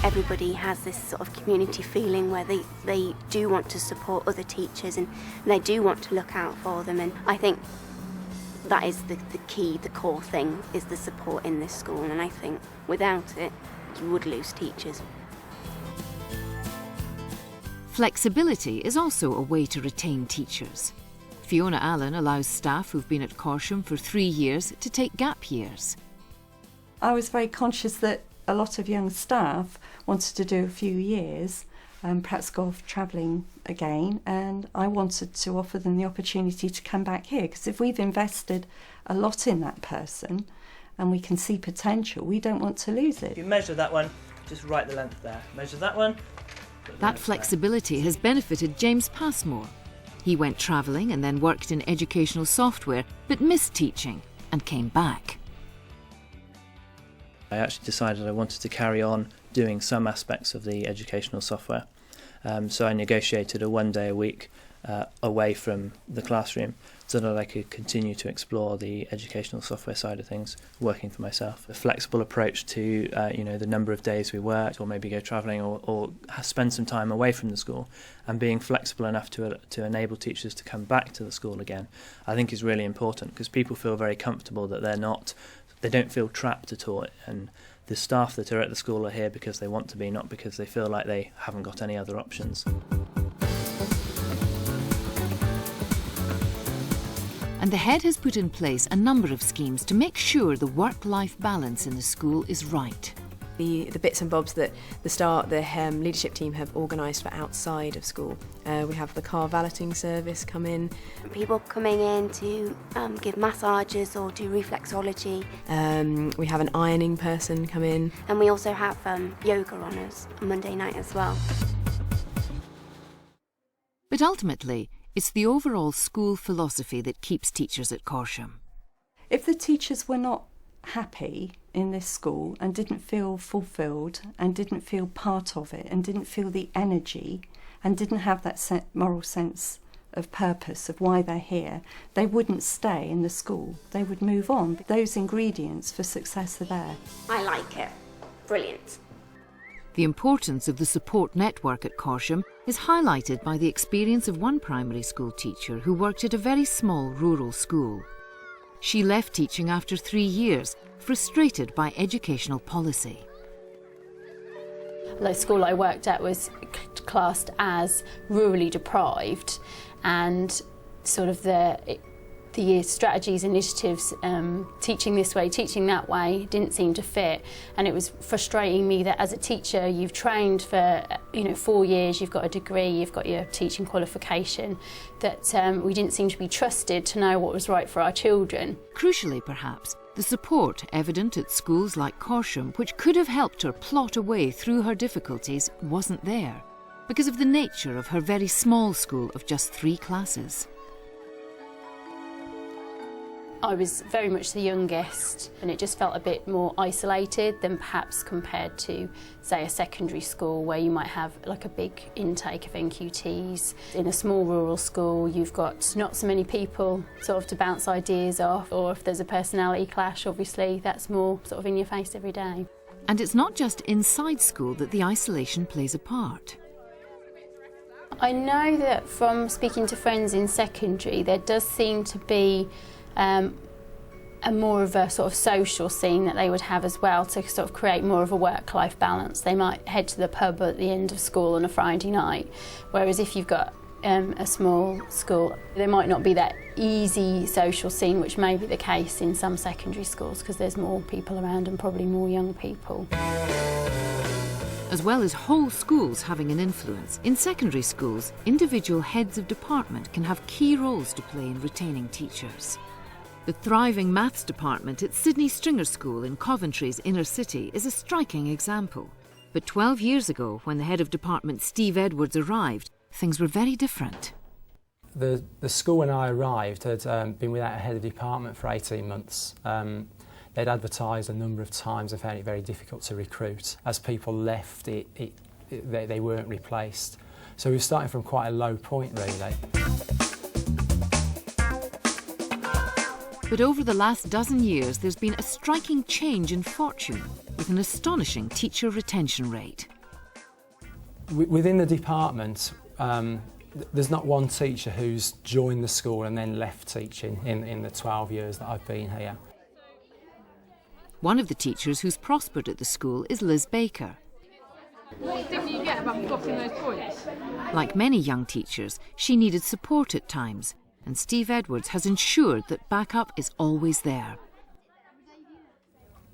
everybody has this sort of community feeling where they do want to support other teachers and they do want to look out for them, and I think that is the key, the core thing, is the support in this school, and I think without it, you would lose teachers. Flexibility is also a way to retain teachers. Fiona Allen allows staff who've been at Corsham for 3 years to take gap years. I was very conscious that a lot of young staff wanted to do a few years, perhaps go off travelling again, and I wanted to offer them the opportunity to come back here, because if we've invested a lot in that person and we can see potential, we don't want to lose it. If you measure that one, just write the length there. Measure that one. That flexibility has benefited James Passmore. He went travelling and then worked in educational software, but missed teaching and came back. I actually decided I wanted to carry on doing some aspects of the educational software. So I negotiated a 1 day a week away from the classroom so that I could continue to explore the educational software side of things, working for myself. A flexible approach to the number of days we worked, or maybe go travelling, or spend some time away from the school, and being flexible enough to enable teachers to come back to the school again, I think is really important, because people feel very comfortable that they don't feel trapped at all, and the staff that are at the school are here because they want to be, not because they feel like they haven't got any other options. And the head has put in place a number of schemes to make sure the work-life balance in the school is right. The bits and bobs that the leadership team have organised for outside of school. We have the car valeting service come in. People coming in to give massages or do reflexology. We have an ironing person come in. And we also have yoga on us on Monday night as well. But ultimately, it's the overall school philosophy that keeps teachers at Corsham. If the teachers were not happy in this school and didn't feel fulfilled and didn't feel part of it and didn't feel the energy and didn't have that moral sense of purpose of why they're here, they wouldn't stay in the school. They would move on. Those ingredients for success are there. I like it. Brilliant. The importance of the support network at Corsham is highlighted by the experience of one primary school teacher who worked at a very small rural school. She left teaching after 3 years, frustrated by educational policy. The school I worked at was classed as rurally deprived, and sort of the strategies, initiatives, teaching this way, teaching that way, didn't seem to fit, and it was frustrating me that as a teacher you've trained for 4 years, you've got a degree, you've got your teaching qualification, that we didn't seem to be trusted to know what was right for our children. Crucially perhaps, the support evident at schools like Corsham, which could have helped her plot a way through her difficulties, wasn't there, because of the nature of her very small school of just 3 classes. I was very much the youngest, and it just felt a bit more isolated than perhaps compared to, say, a secondary school where you might have like a big intake of NQTs. In a small rural school, you've got not so many people sort of to bounce ideas off, or if there's a personality clash, obviously, that's more sort of in your face every day. And it's not just inside school that the isolation plays a part. I know that from speaking to friends in secondary, there does seem to be a more of a sort of social scene that they would have as well, to sort of create more of a work-life balance. They might head to the pub at the end of school on a Friday night, whereas if you've got a small school, there might not be that easy social scene, which may be the case in some secondary schools because there's more people around and probably more young people. As well as whole schools having an influence, in secondary schools, individual heads of department can have key roles to play in retaining teachers. The thriving maths department at Sydney Stringer School in Coventry's inner city is a striking example. But 12 years ago, when the head of department Steve Edwards arrived, things were very different. The school when I arrived had been without a head of department for 18 months. They'd advertised a number of times and found it very difficult to recruit. As people left, they weren't replaced. So we were starting from quite a low point, really. But over the last dozen years, there's been a striking change in fortune, with an astonishing teacher retention rate. Within the department, there's not one teacher who's joined the school and then left teaching in the 12 years that I've been here. One of the teachers who's prospered at the school is Liz Baker. What did you get about plotting those points? Like many young teachers, she needed support at times, and Steve Edwards has ensured that backup is always there.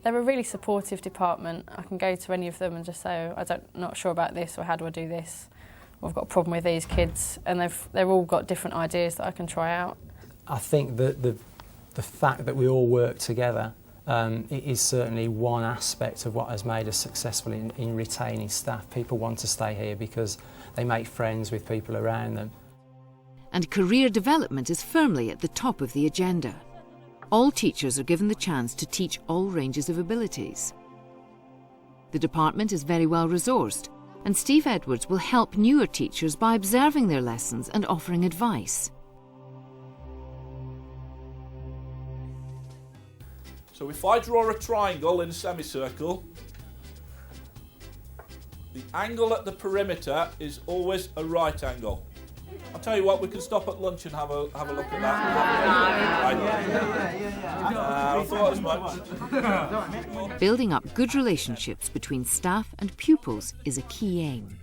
They're a really supportive department. I can go to any of them and just say, not sure about this, or how do I do this? Or I've got a problem with these kids, and they've all got different ideas that I can try out. I think that the fact that we all work together it is certainly one aspect of what has made us successful in retaining staff. People want to stay here because they make friends with people around them. And career development is firmly at the top of the agenda. All teachers are given the chance to teach all ranges of abilities. The department is very well resourced, and Steve Edwards will help newer teachers by observing their lessons and offering advice. So if I draw a triangle in a semicircle, the angle at the perimeter is always a right angle. I'll tell you what, we can stop at lunch and have a look at that. I thought as much. Building up good relationships between staff and pupils is a key aim.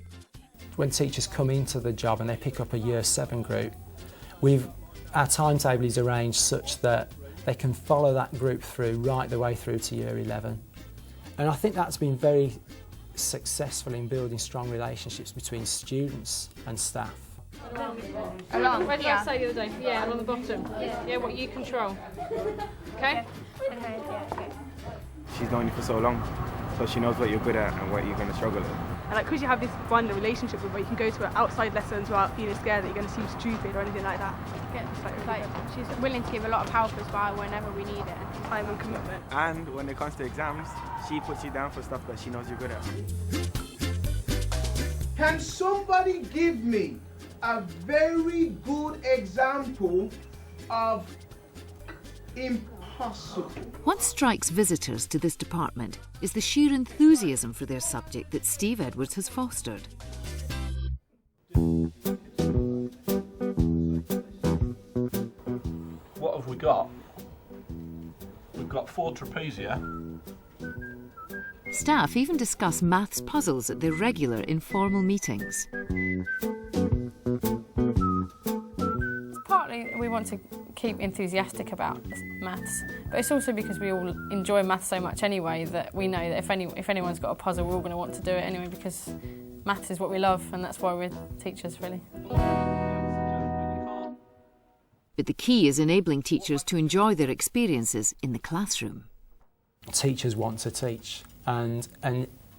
When teachers come into the job and they pick up a Year 7 group, our timetable is arranged such that they can follow that group through right the way through to Year 11. And I think that's been very successful in building strong relationships between students and staff. Along. Where did I say the other day? Yeah, along the bottom. Yeah, what you control. Okay? Okay. She's known you for so long, so she knows what you're good at and what you're going to struggle with. And like, because you have this bond and relationship with her, you can go to her outside lessons without feeling scared that you're going to seem stupid or anything like that. She's willing to give a lot of help as well whenever we need it. Time and commitment. And when it comes to exams, she puts you down for stuff that she knows you're good at. Can somebody give me a very good example of impossible? What strikes visitors to this department is the sheer enthusiasm for their subject that Steve Edwards has fostered. What have we got? We've got 4 trapezia. Staff even discuss maths puzzles at their regular informal meetings. Partly we want to keep enthusiastic about maths, but it's also because we all enjoy maths so much anyway that we know that if anyone's got a puzzle, we're all going to want to do it anyway because maths is what we love, and that's why we're teachers, really. But the key is enabling teachers to enjoy their experiences in the classroom. Teachers want to teach, and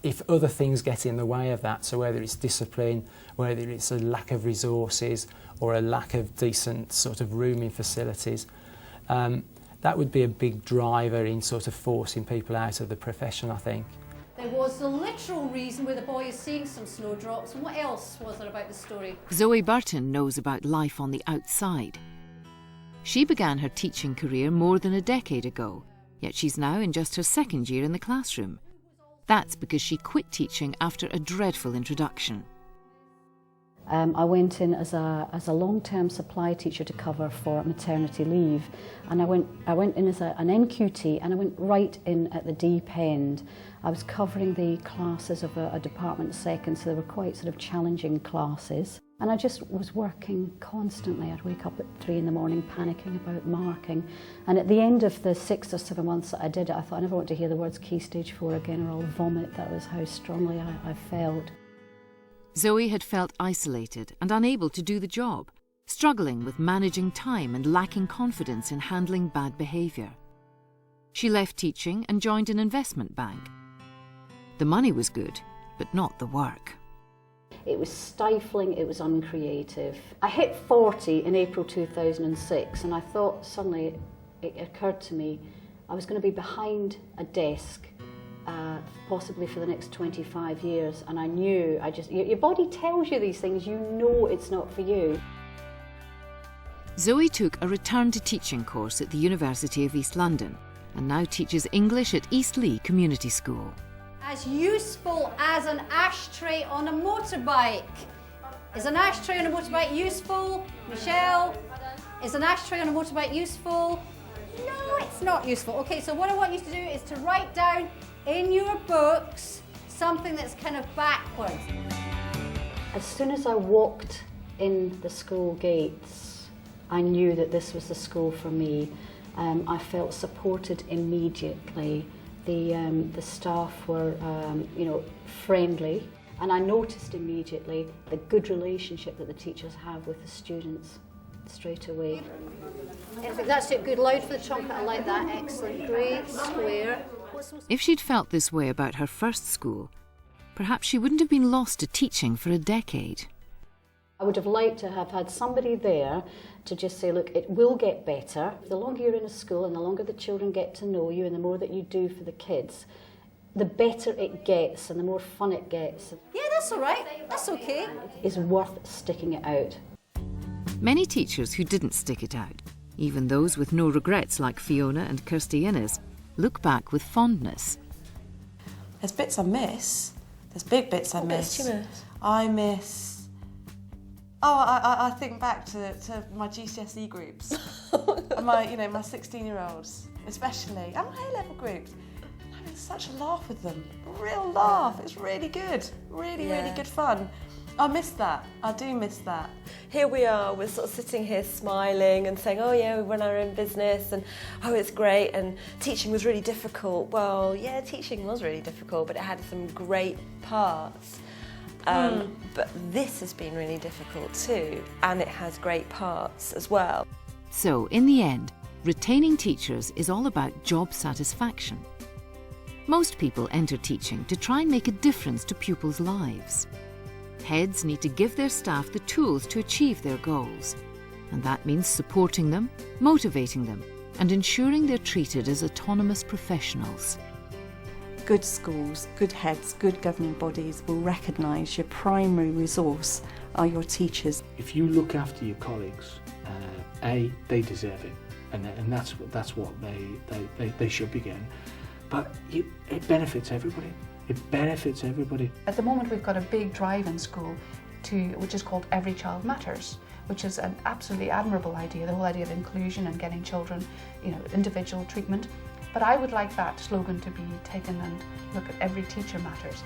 if other things get in the way of that, so whether it's discipline, whether it's a lack of resources or a lack of decent sort of rooming facilities, that would be a big driver in sort of forcing people out of the profession, I think. There was the literal reason where the boy is seeing some snowdrops, and what else was there about the story? Zoe Burton knows about life on the outside. She began her teaching career more than a decade ago, yet she's now in just her 2nd year in the classroom. That's because she quit teaching after a dreadful introduction. I went in as a long-term supply teacher to cover for maternity leave, and I went in as an NQT, and I went right in at the deep end. I was covering the classes of a department 2nd, so they were quite sort of challenging classes. And I just was working constantly. I'd wake up at 3 in the morning panicking about marking. And at the end of the 6 or 7 months that I did it, I thought I never want to hear the words Key Stage 4 again or I'll vomit. That was how strongly I felt. Zoe had felt isolated and unable to do the job, struggling with managing time and lacking confidence in handling bad behaviour. She left teaching and joined an investment bank. The money was good, but not the work. It was stifling, it was uncreative. I hit 40 in April 2006, and I thought suddenly, it occurred to me, I was going to be behind a desk possibly for the next 25 years, and I knew, your body tells you these things, you know it's not for you. Zoe took a return to teaching course at the University of East London and now teaches English at Eastleigh Community School. As useful as an ashtray on a motorbike. Is an ashtray on a motorbike useful? Michelle? Is an ashtray on a motorbike useful? No, it's not useful. Okay, so what I want you to do is to write down in your books something that's kind of backwards. As soon as I walked in the school gates, I knew that this was the school for me. I felt supported immediately. The staff were, friendly, and I noticed immediately the good relationship that the teachers have with the students straight away. That's it, good. Loud for the trumpet, I like that. Excellent, great, square. If she'd felt this way about her first school, perhaps she wouldn't have been lost to teaching for a decade. I would have liked to have had somebody there to just say, look, it will get better. The longer you're in a school and the longer the children get to know you and the more that you do for the kids, the better it gets and the more fun it gets. Yeah, that's all right. That's okay. It's worth sticking it out. Many teachers who didn't stick it out, even those with no regrets like Fiona and Kirsty Innes, look back with fondness. There's bits I miss. There's big bits I miss. What bits do you miss? I miss... I think back to my GCSE groups. And my 16-year-olds, especially, and my A-level groups. I'm having such a laugh with them. A real laugh. It's really good. Really good fun. I miss that. I do miss that. Here we are, we're sort of sitting here smiling and saying, oh yeah, we run our own business and oh, it's great, and teaching was really difficult. Well, yeah, teaching was really difficult, but it had some great parts. But this has been really difficult too, and it has great parts as well. So, in the end, retaining teachers is all about job satisfaction. Most people enter teaching to try and make a difference to pupils' lives. Heads need to give their staff the tools to achieve their goals, and that means supporting them, motivating them, and ensuring they're treated as autonomous professionals. Good schools, good heads, good governing bodies will recognise your primary resource are your teachers. If you look after your colleagues, they deserve it, and that's what they should be getting. But it benefits everybody. It benefits everybody. At the moment we've got a big drive in school which is called Every Child Matters, which is an absolutely admirable idea, the whole idea of inclusion and getting children, individual treatment. But I would like that slogan to be taken and look at every teacher matters.